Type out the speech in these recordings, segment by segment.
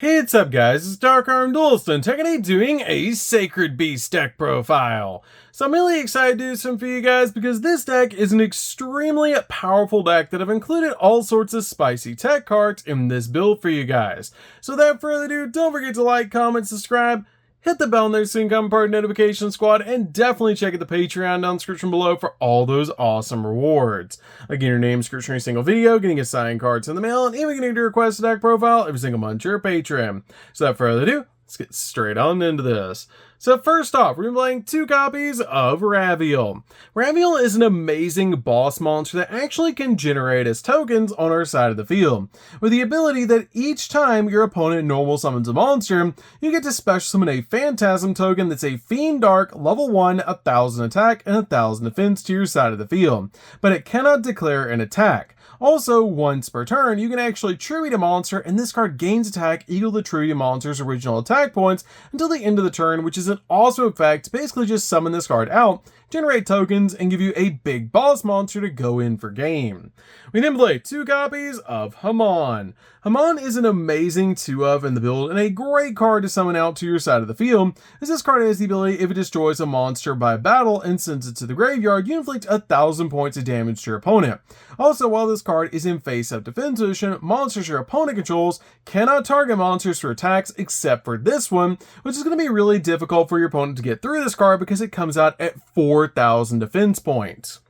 Hey, what's up guys, it's DarkArmedDuelist and today doing a Sacred Beast deck profile. So I'm really excited to do some for you guys because this deck is an extremely powerful deck that I've included all sorts of spicy tech cards in this build for you guys. So without further ado, don't forget to like, comment, subscribe, hit the bell in there so you can become part of the notification squad, and definitely check out the Patreon down in the description below for all those awesome rewards. Again, your name, description, every single video, getting assigned cards in the mail, and even getting to request a deck profile every single month to your Patreon. So without further ado, let's get straight on into this. So first off, we're playing 2 copies of Raviel. Raviel is an amazing boss monster that actually can generate as tokens on our side of the field, with the ability that each time your opponent normal summons a monster, you get to special summon a Phantasm token that's a Fiend Dark, level 1, 1000 attack, and 1000 defense to your side of the field, but it cannot declare an attack. Also, once per turn, you can actually tribute a monster, and this card gains attack equal to the tribute monster's original attack points until the end of the turn, which is an awesome effect. Basically just summon this card out, generate tokens, and give you a big boss monster to go in for game. We then play 2 copies of Hamon. Hamon is an amazing 2-of in the build and a great card to summon out to your side of the field, as this card has the ability, if it destroys a monster by battle and sends it to the graveyard, you inflict 1000 points of damage to your opponent. Also, while this card is in face-up defense position, monsters your opponent controls cannot target monsters for attacks except for this one, which is going to be really difficult for your opponent to get through this card because it comes out at 4000 defense points.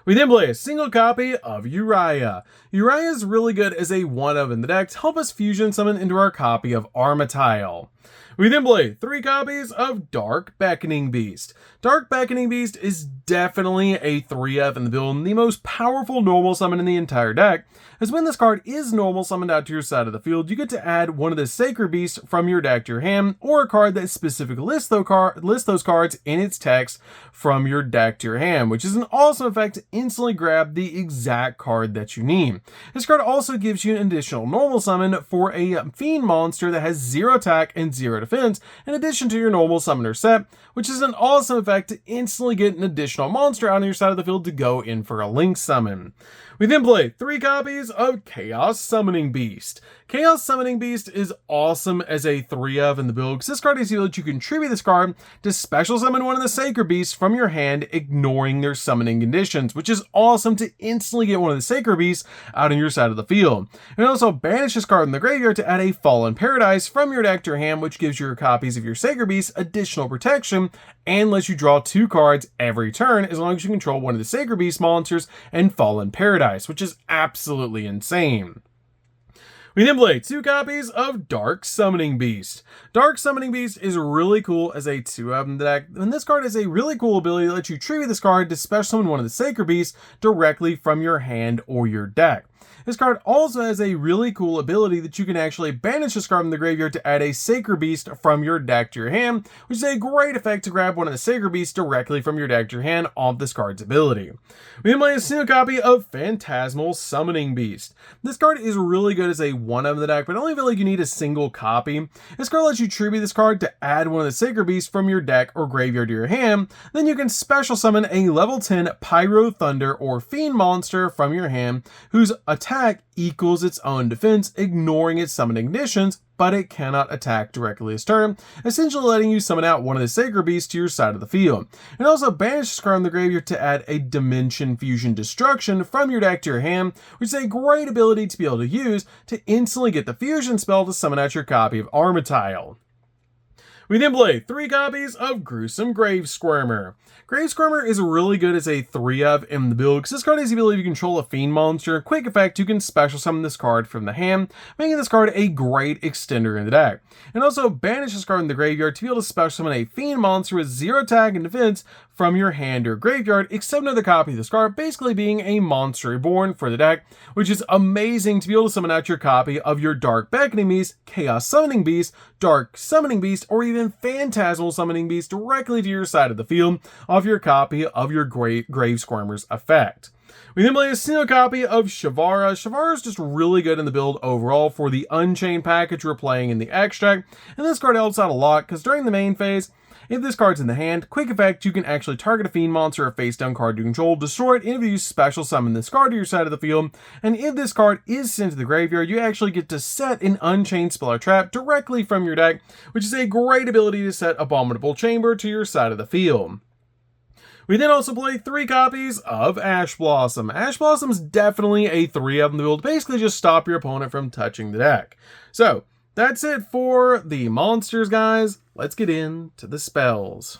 We then play a single copy of Uriah. Uriah is really good as a 1-of in the deck to help us fusion summon into our copy of Armatile. We then play 3 copies of Dark Beckoning Beast. Dark Beckoning Beast is definitely a 3-of in the build and the most powerful normal summon in the entire deck, as when this card is normal summoned out to your side of the field, you get to add one of the Sacred Beasts from your deck to your hand, or a card that specifically lists those cards in its text from your deck to your hand, which is an awesome effect to instantly grab the exact card that you need. This card also gives you an additional normal summon for a Fiend monster that has 0 attack and 0 defense, in addition to your normal summoner set, which is an awesome effect to instantly get an additional monster out on your side of the field to go in for a link summon. We then play 3 copies of Chaos Summoning Beast. Chaos Summoning Beast is awesome as a 3-of in the build, because this card is able to contribute this card to special summon one of the Sacred Beasts from your hand, ignoring their summoning conditions, which is awesome to instantly get one of the Sacred Beasts out on your side of the field. And also banish this card in the graveyard to add a Fallen Paradise from your deck to your hand, which gives your copies of your Sacred Beasts additional protection and lets you draw 2 cards every turn as long as you control one of the Sacred Beast monsters and Fallen Paradise, which is absolutely insane. We then play 2 copies of Dark Summoning Beast. Dark Summoning Beast is really cool as a 2-of in the deck, and this card has a really cool ability that lets you tribute this card to special summon one of the Sacred Beasts directly from your hand or your deck. This card also has a really cool ability that you can actually banish this card from the graveyard to add a Sacred Beast from your deck to your hand, which is a great effect to grab one of the Sacred Beasts directly from your deck to your hand off this card's ability. We then play a single copy of Phantasmal Summoning Beast. This card is really good as a 1-of in the deck, but I only feel like you need a single copy. This card lets you tribute this card to add one of the Sacred Beasts from your deck or graveyard to your hand. Then you can special summon a level 10 Pyro Thunder or Fiend monster from your hand, whose attack equals its own defense, ignoring its summoning conditions, but it cannot attack directly this turn, essentially letting you summon out one of the Sacred Beasts to your side of the field. And also banish this card in the graveyard to add a Dimension Fusion Destruction from your deck to your hand, which is a great ability to be able to use to instantly get the fusion spell to summon out your copy of Armatile. We then play 3 copies of Gruesome Grave Squirmer. Grave Squirmer is really good as a 3-of in the build, because this card has the ability to control a Fiend monster. Quick effect, you can special summon this card from the hand, making this card a great extender in the deck. And also banish this card in the graveyard to be able to special summon a Fiend monster with 0 attack and defense from your hand or graveyard, except another copy of this card, basically being a Monster Reborn for the deck, which is amazing to be able to summon out your copy of your Dark Beckoning Beast, Chaos Summoning Beast, Dark Summoning Beast, or even Phantasmal Summoning Beast directly to your side of the field off your copy of your Grave Squirmer's effect. We then play a single copy of Shavara. Shavara is just really good in the build overall for the Unchained package we're playing in the extract, and this card helps out a lot because during the main phase, if this card's in the hand, quick effect, you can actually target a fiend monster or face down card you control, destroy it, and if you special summon this card to your side of the field, and if this card is sent to the graveyard, you actually get to set an Unchained spell or trap directly from your deck, which is a great ability to set Abominable Chamber to your side of the field. We then also play 3 copies of Ash Blossom. Ash Blossom's definitely a 3-up in the build, basically just stop your opponent from touching the deck. So, that's it for the monsters, guys. Let's get into the spells.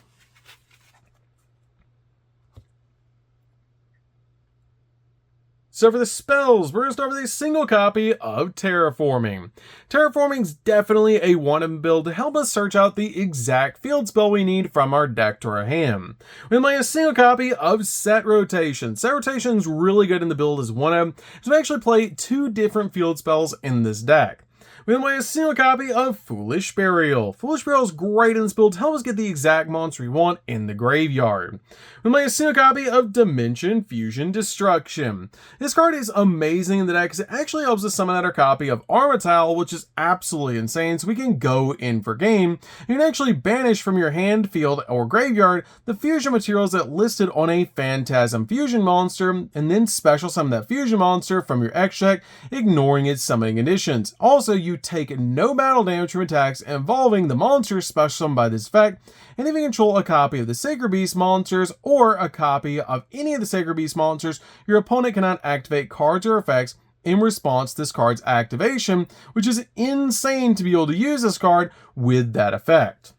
So for the spells, we're going to start with a single copy of Terraforming. Terraforming's definitely a one-up build to help us search out the exact field spell we need from our deck to our hand. We play a single copy of Set Rotation. Set Rotation's really good in the build as one-up, so we actually play 2 different field spells in this deck. We then play a single copy of Foolish Burial. Foolish Burial is great in this build to help us get the exact monster we want in the graveyard. We play a single copy of Dimension Fusion Destruction. This card is amazing in the deck because it actually helps us summon out our copy of Armatal, which is absolutely insane, so we can go in for game. You can actually banish from your hand, field, or graveyard the fusion materials that listed on a Phantasm Fusion monster, and then special summon that fusion monster from your X deck, ignoring its summoning conditions. Also, you take no battle damage from attacks involving the monsters special summoned by this effect, and if you control a copy of the Sacred Beast monsters or a copy of any of the Sacred Beast monsters, your opponent cannot activate cards or effects in response to this card's activation, which is insane to be able to use this card with that effect.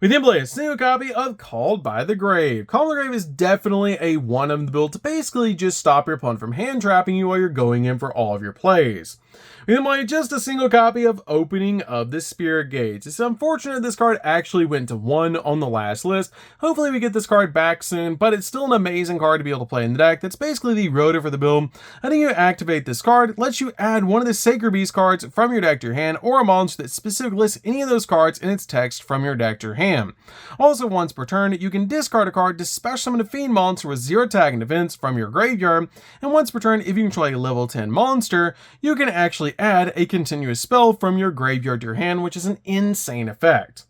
We then play a single copy of Called by the Grave. Called by the Grave is definitely a one-up in the build to basically just stop your opponent from hand trapping you while you're going in for all of your plays. We then play just a single copy of Opening of the Spirit Gates. It's unfortunate this card actually went to 1 on the last list. Hopefully we get this card back soon, but it's still an amazing card to be able to play in the deck. That's basically the rotor for the build. I think you activate this card, it lets you add one of the Sacred Beast cards from your deck to your hand, or a monster that specifically lists any of those cards in its text from your deck to your hand. Also, once per turn, you can discard a card to special summon a fiend monster with 0 attack and defense from your graveyard, and once per turn, if you control a level 10 monster, you can actually add a continuous spell from your graveyard to your hand, which is an insane effect.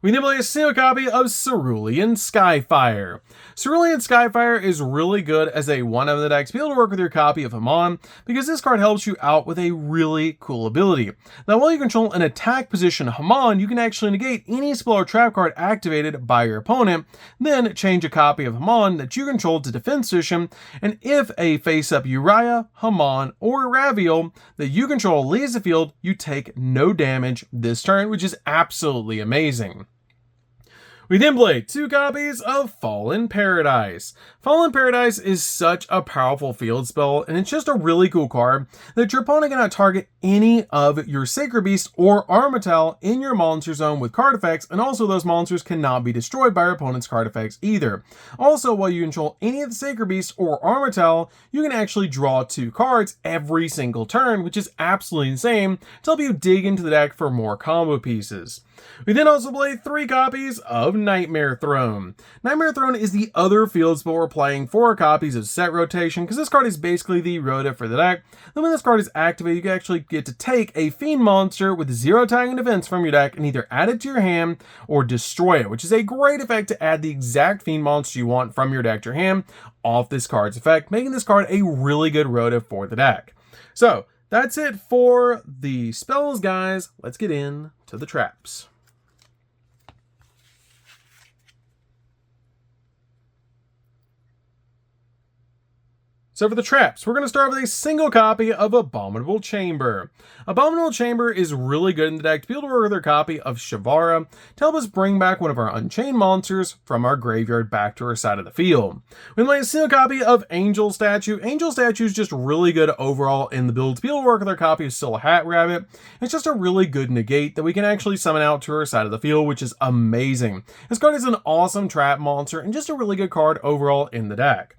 We then play a single copy of Cerulean Skyfire. Cerulean Skyfire is really good as a one-up in the deck to be able to work with your copy of Haman, because this card helps you out with a really cool ability. Now, while you control an attack position Haman, you can actually negate any spell or trap card activated by your opponent, then change a copy of Haman that you control to defense position, and if a face-up Uriah, Haman, or Raviel that you control leaves the field, you take no damage this turn, which is absolutely amazing. We then play 2 copies of Fallen Paradise. Fallen Paradise is such a powerful field spell, and it's just a really cool card that your opponent cannot target any of your Sacred Beast or Armatal in your monster zone with card effects, and also those monsters cannot be destroyed by your opponent's card effects either. Also, while you control any of the Sacred Beast or Armatal, you can actually draw 2 cards every single turn, which is absolutely insane to help you dig into the deck for more combo pieces. We then also play 3 copies of Nightmare Throne. Nightmare Throne is the other field spell we're playing 4 copies of Set Rotation, because this card is basically the rota for the deck. Then when this card is activated, you can actually get to take a fiend monster with 0 attack and defense from your deck and either add it to your hand or destroy it, which is a great effect to add the exact fiend monster you want from your deck to your hand off this card's effect, making this card a really good rota for the deck. So that's it for the spells, guys. Let's get into the traps. So for the traps, we're going to start with a single copy of Abominable Chamber. Abominable Chamber is really good in the deck to be able to work with our copy of Shavara to help us bring back one of our Unchained monsters from our graveyard back to our side of the field. We play a single copy of Angel Statue. Angel Statue is just really good overall in the build to be able to work with our copy of Still Hat Rabbit. It's just a really good negate that we can actually summon out to our side of the field, which is amazing. This card is an awesome trap monster and just a really good card overall in the deck.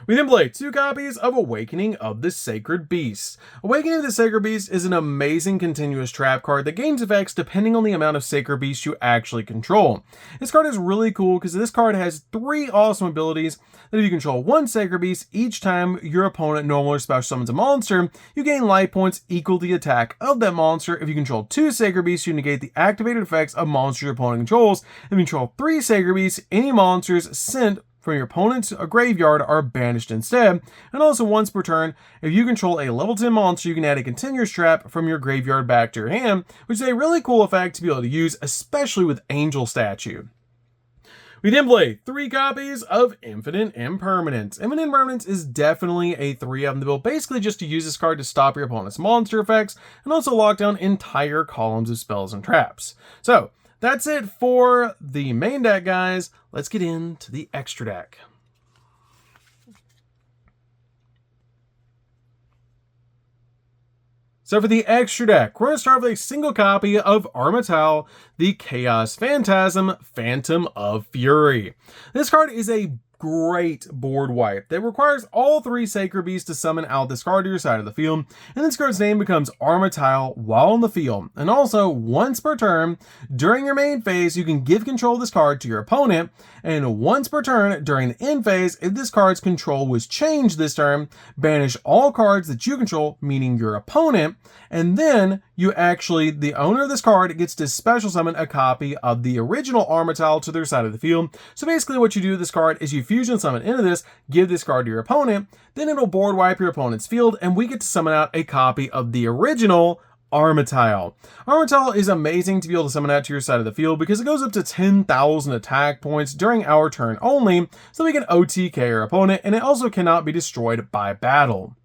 We then play 2 copies of Awakening of the Sacred Beast. Awakening of the Sacred Beast is an amazing continuous trap card that gains effects depending on the amount of Sacred Beasts you actually control. This card is really cool because this card has 3 awesome abilities that if you control 1 Sacred Beast, each time your opponent normal or special summons a monster, you gain life points equal to the attack of that monster. If you control 2 Sacred Beasts, you negate the activated effects of monsters your opponent controls. If you control 3 Sacred Beasts, any monsters sent from your opponent's graveyard are banished instead. And also once per turn, if you control a level 10 monster, you can add a continuous trap from your graveyard back to your hand, which is a really cool effect to be able to use, especially with Angel Statue. We then play 3 copies of Infinite Impermanence. Infinite Impermanence is definitely a 3 of the build, basically just to use this card to stop your opponent's monster effects and also lock down entire columns of spells and traps. So that's it for the main deck, guys. Let's get into the extra deck. So for the extra deck, we're going to start with a single copy of Armatal, the Chaos Phantasm, Phantom of Fury. This card is a great board wipe that requires all 3 Sacred Beasts to summon out this card to your side of the field, and this card's name becomes Armatal while on the field. And also, once per turn, during your main phase, you can give control of this card to your opponent, and once per turn, during the end phase, if this card's control was changed this turn, banish all cards that you control, meaning your opponent, and then you actually, the owner of this card gets to special summon a copy of the original Armatal to their side of the field. So basically what you do with this card is you fusion summon into this, give this card to your opponent, then it'll board wipe your opponent's field, and we get to summon out a copy of the original Armatal. Armatal is amazing to be able to summon out to your side of the field because it goes up to 10,000 attack points during our turn only, so we can OTK our opponent, and it also cannot be destroyed by battle.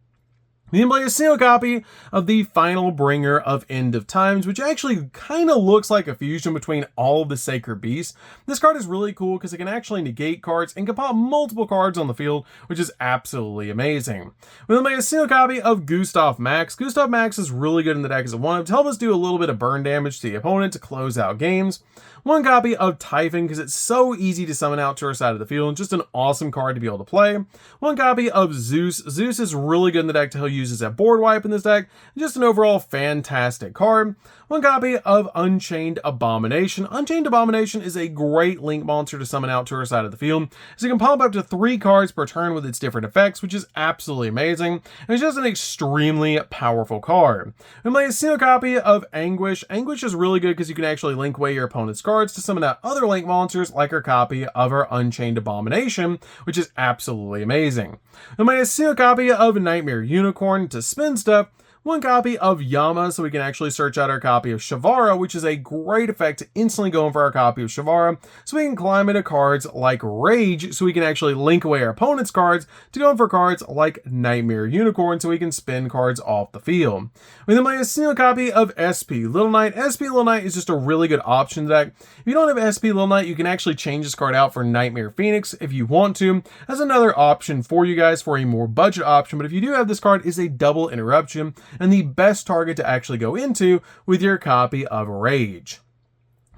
We then play a single copy of the Final Bringer of End of Times, which actually kind of looks like a fusion between all of the Sacred Beasts. This card is really cool because it can actually negate cards and can pop multiple cards on the field, which is absolutely amazing. We then play a single copy of Gustav Max. Gustav Max is really good in the deck as a 1-of to help us do a little bit of burn damage to the opponent to close out games. 1 copy of Typhon because it's so easy to summon out to our side of the field, just an awesome card to be able to play. 1 copy of Zeus. Zeus is really good in the deck to help use as a board wipe in this deck, just an overall fantastic card. 1 copy of Unchained Abomination. Unchained Abomination is a great link monster to summon out to our side of the field, so you can pop up to 3 cards per turn with its different effects, which is absolutely amazing, and it's just an extremely powerful card. We play a single copy of Anguish. Anguish is really good because you can actually link away your opponent's cards to summon out other link monsters like our copy of our Unchained Abomination, which is absolutely amazing. We play a single copy of Nightmare Unicorn to spin stuff. 1 copy of Yama, so we can actually search out our copy of Shavara, which is a great effect to instantly go in for our copy of Shavara, so we can climb into cards like Rage, so we can actually link away our opponent's cards to go in for cards like Nightmare Unicorn, so we can spin cards off the field. We then play a single copy of SP Little Knight. SP Little Knight is just a really good option deck. If you don't have SP Little Knight, you can actually change this card out for Nightmare Phoenix if you want to. That's another option for you guys for a more budget option, but if you do have this card, it's a double interruption and the best target to actually go into with your copy of Rage.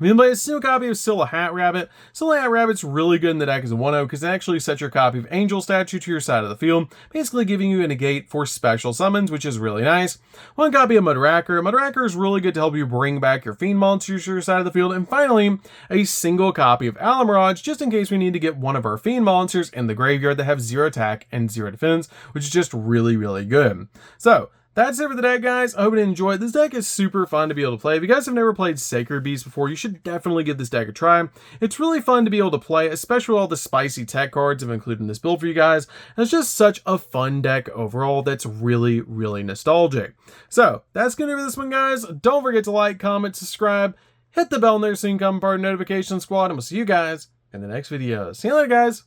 We then play a single copy of Scylla Hat Rabbit. Scylla Hat Rabbit's really good in the deck as a 1-of because it actually sets your copy of Angel Statue to your side of the field, basically giving you a negate for special summons, which is really nice. 1 copy of Mudracker. Mudracker is really good to help you bring back your Fiend monsters to your side of the field. And finally, a single copy of Alamirage, just in case we need to get one of our Fiend monsters in the graveyard that have 0 attack and 0 defense, which is just really, really good. So, that's it for the deck, guys. I hope you enjoyed. This deck is super fun to be able to play. If you guys have never played Sacred Beast before, you should definitely give this deck a try. It's really fun to be able to play, especially with all the spicy tech cards I've included in this build for you guys. And it's just such a fun deck overall that's really, really nostalgic. So, that's going to be this one, guys. Don't forget to like, comment, subscribe, hit the bell in there so you can become part of the notification squad, and we'll see you guys in the next video. See you later, guys.